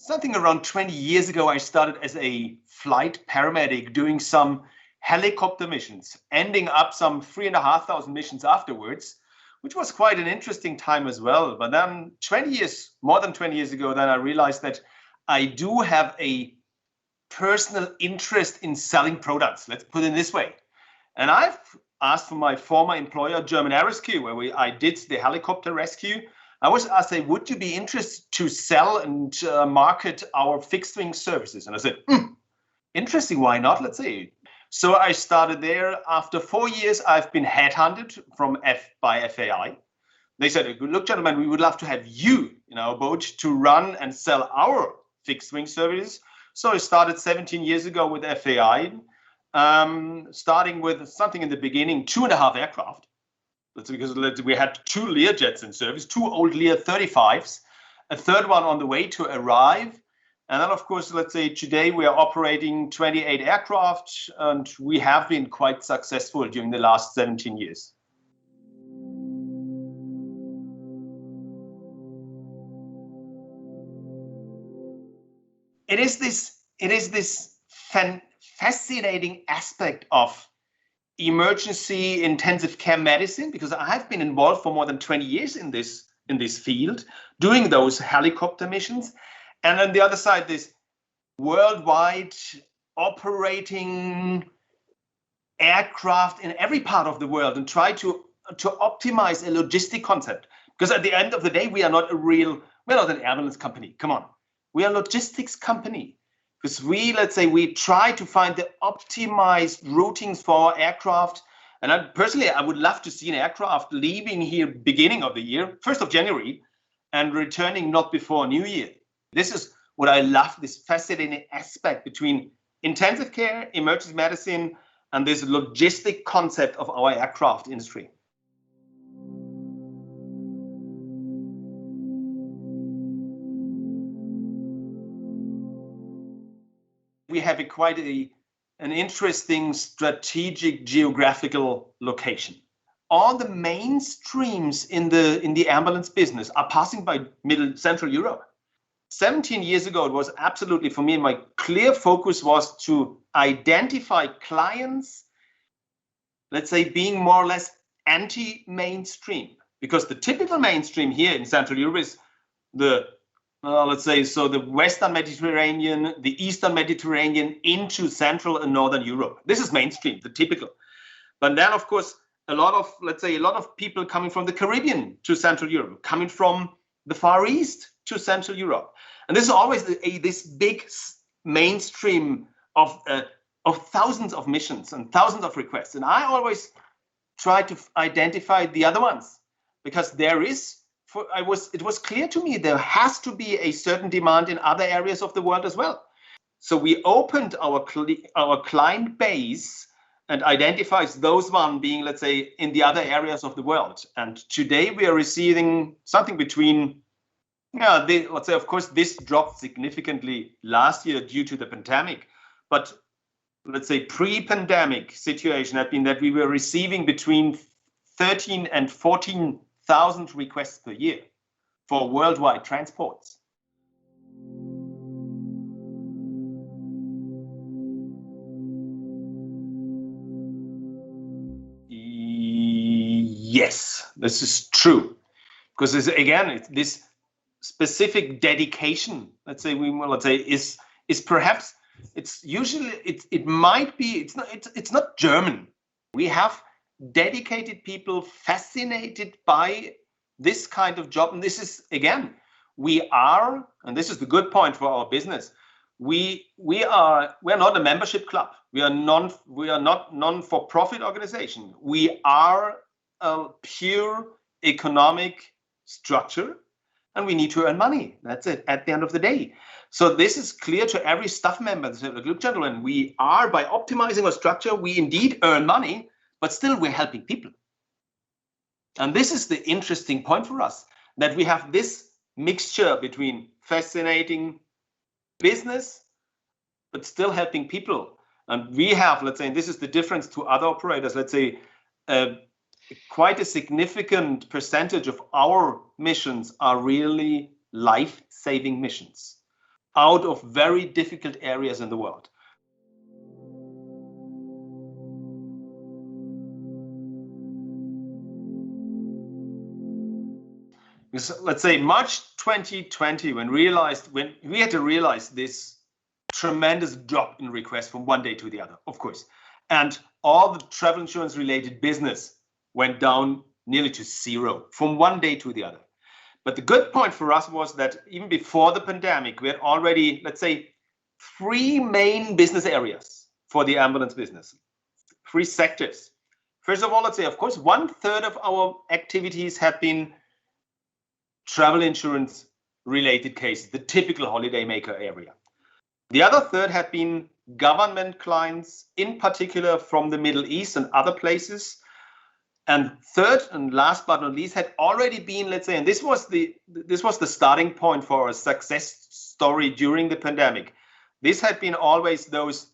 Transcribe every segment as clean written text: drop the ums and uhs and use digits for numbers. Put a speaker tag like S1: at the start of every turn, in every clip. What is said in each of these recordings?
S1: something around 20 years ago, I started as a flight paramedic doing some helicopter missions, ending up some 3,500 missions afterwards, which was quite an interesting time as well. But then more than 20 years ago, then I realized that I do have a personal interest in selling products. Let's put it this way. And I've asked for my former employer, German Air Rescue, where I did the helicopter rescue. I was asked, would you be interested to sell and market our fixed wing services? And I said, interesting, why not? Let's see. So I started there. After 4 years, I've been headhunted by FAI. They said, look, gentlemen, we would love to have you in our boat to run and sell our fixed wing services. So I started 17 years ago with FAI, starting with something in the beginning, 2.5 aircraft. That's because we had 2 Learjets in service, 2 old Lear 35s, a third one on the way to arrive. And then, of course, let's say today we are operating 28 aircraft, and we have been quite successful during the last 17 years. It is this fascinating aspect of emergency intensive care medicine, because I have been involved for more than 20 years in this field, doing those helicopter missions. And on the other side, this worldwide operating aircraft in every part of the world and try to optimize a logistic concept. Because at the end of the day, we're not an ambulance company. Come on. We are a logistics company. Because we try to find the optimized routings for our aircraft. And I would love to see an aircraft leaving here beginning of the year, 1st of January, and returning not before New Year. This is what I love, this fascinating aspect between intensive care, emergency medicine, and this logistic concept of our aircraft industry. We have an interesting strategic geographical location. All the mainstreams in the ambulance business are passing by Central Europe. 17 years ago, it was absolutely, for me, my clear focus was to identify clients, let's say, being more or less anti-mainstream. Because the typical mainstream here in Central Europe is the Western Mediterranean, the Eastern Mediterranean into Central and Northern Europe. This is mainstream, the typical. But then, of course, a lot of people coming from the Caribbean to Central Europe, coming from the Far East to Central Europe. And this is always this big mainstream of thousands of missions and thousands of requests. And I always try to identify the other ones, because it was clear to me there has to be a certain demand in other areas of the world as well. So we opened our client base and identifies those one being, let's say, in the other areas of the world. And today we are receiving something between, of course, this dropped significantly last year due to the pandemic. But let's say pre-pandemic situation had been that we were receiving between 13 and 14,000 requests per year for worldwide transports. Yes, this is true. Because it's this specific dedication, is perhaps, it's not German. We have dedicated people fascinated by this kind of job. And this is, again, and this is the good point for our business, we're not a membership club. We are not non-for-profit organization. We are a pure economic structure, and we need to earn money. That's it at the end of the day. So this is clear to every staff member. They say, look, gentlemen, by optimizing our structure, we indeed earn money, but still we're helping people. And this is the interesting point for us, that we have this mixture between fascinating business, but still helping people. And we have, and this is the difference to other operators, quite a significant percentage of our missions are really life-saving missions. out of very difficult areas in the world. Because, let's say March 2020, when we had to realize this tremendous drop in requests from one day to the other, of course, and all the travel insurance related business went down nearly to zero from one day to the other. But the good point for us was that even before the pandemic, we had already, let's say, three main business areas for the ambulance business, three sectors. First of all, let's say, of course, 1/3 of our activities have been travel insurance related cases, the typical holidaymaker area. The other third had been government clients, in particular from the Middle East and other places. And third and last but not least had already been, let's say, and this was the starting point for a success story during the pandemic. This had been always those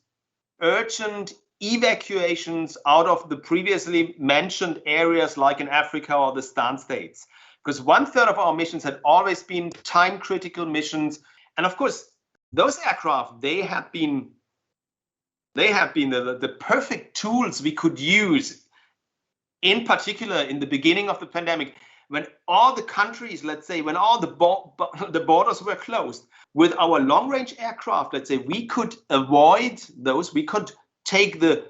S1: urgent evacuations out of the previously mentioned areas like in Africa or the Stan States. Because 1/3 of our missions had always been time critical missions. And of course, those aircraft, they have been the perfect tools we could use, in particular in the beginning of the pandemic, when all the countries, let's say, when all the borders were closed. With our long range aircraft, let's say, we could avoid those, we could take the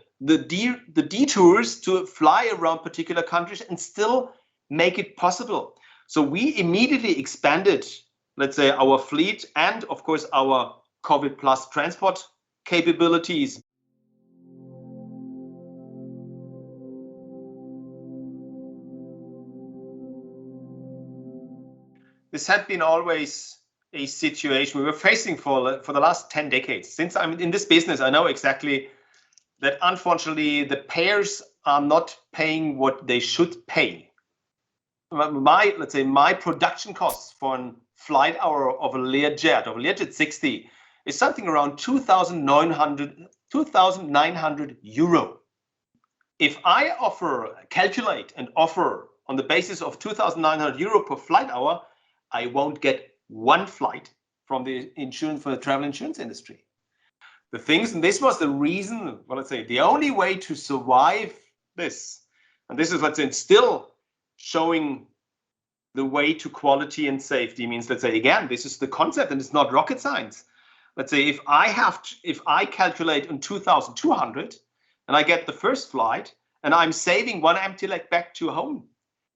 S1: detours to fly around particular countries and still make it possible. So we immediately expanded, let's say, our fleet and of course our COVID plus transport capabilities. This had been always a situation we were facing for the last 10 decades. Since I'm in this business, I know exactly that unfortunately the payers are not paying what they should pay. My production costs for a flight hour of a Learjet 60 is something around 2,900 euro. If I calculate and offer on the basis of 2,900 euro per flight hour, I won't get one flight from the travel insurance industry. The things, and this was the reason, the only way to survive this, and this is, still showing the way to quality and safety means, again, this is the concept and it's not rocket science. Let's say if I calculate on 2,200 and I get the first flight and I'm saving one empty leg back to home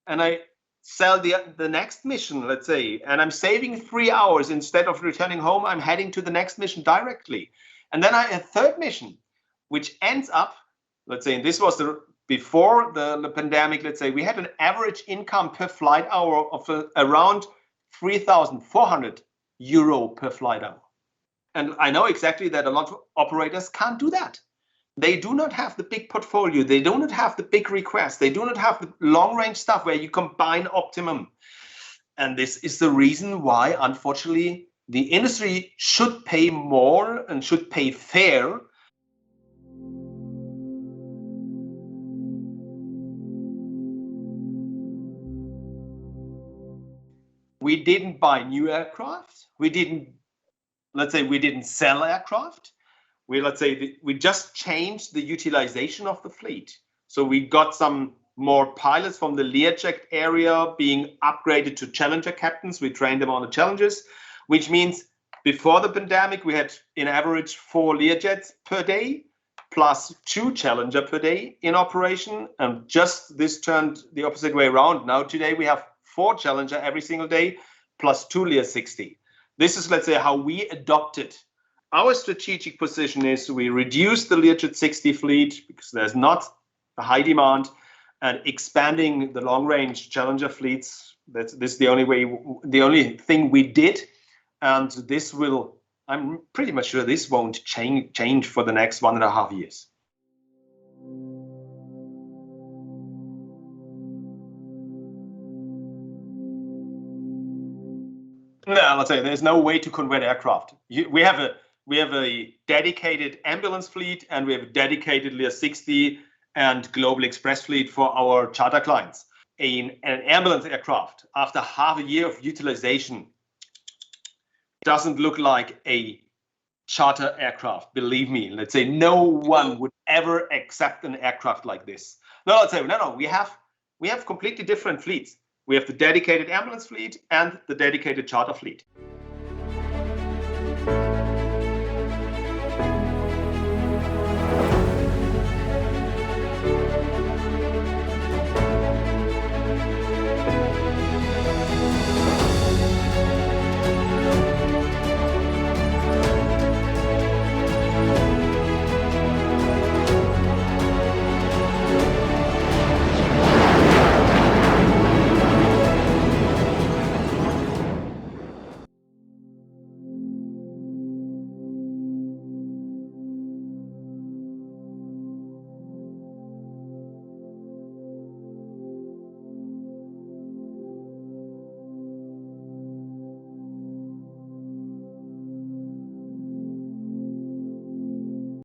S1: and I sell the next mission, and I'm saving 3 hours instead of returning home, I'm heading to the next mission directly. And then I had a third mission, which ends up, and this was before the pandemic, we had an average income per flight hour of around 3,400 euro per flight hour. And I know exactly that a lot of operators can't do that. They do not have the big portfolio. They do not have the big requests. They do not have the long range stuff where you combine optimum. And this is the reason why, unfortunately, the industry should pay more and should pay fair. We didn't buy new aircraft. We didn't sell aircraft. We just changed the utilization of the fleet. So we got some more pilots from the Learjet area being upgraded to Challenger captains. We trained them on the Challengers, which means before the pandemic, we had in average 4 Learjets per day, plus 2 Challenger per day in operation. And just this turned the opposite way around. Now today we have 4 Challenger every single day, plus 2 Lear 60. This is, how we adopted. Our strategic position is we reduce the Learjet 60 fleet because there's not a high demand, and expanding the long-range Challenger fleets. This is the only thing we did, and this will. I'm pretty much sure this won't change for the next 1.5 years. No, there's no way to convert aircraft. We have a dedicated ambulance fleet, and we have a dedicated Lear 60 and Global Express fleet for our charter clients. An ambulance aircraft, after half a year of utilization, doesn't look like a charter aircraft. Believe me, let's say no one would ever accept an aircraft like this. No, let's say no. We have completely different fleets. We have the dedicated ambulance fleet and the dedicated charter fleet.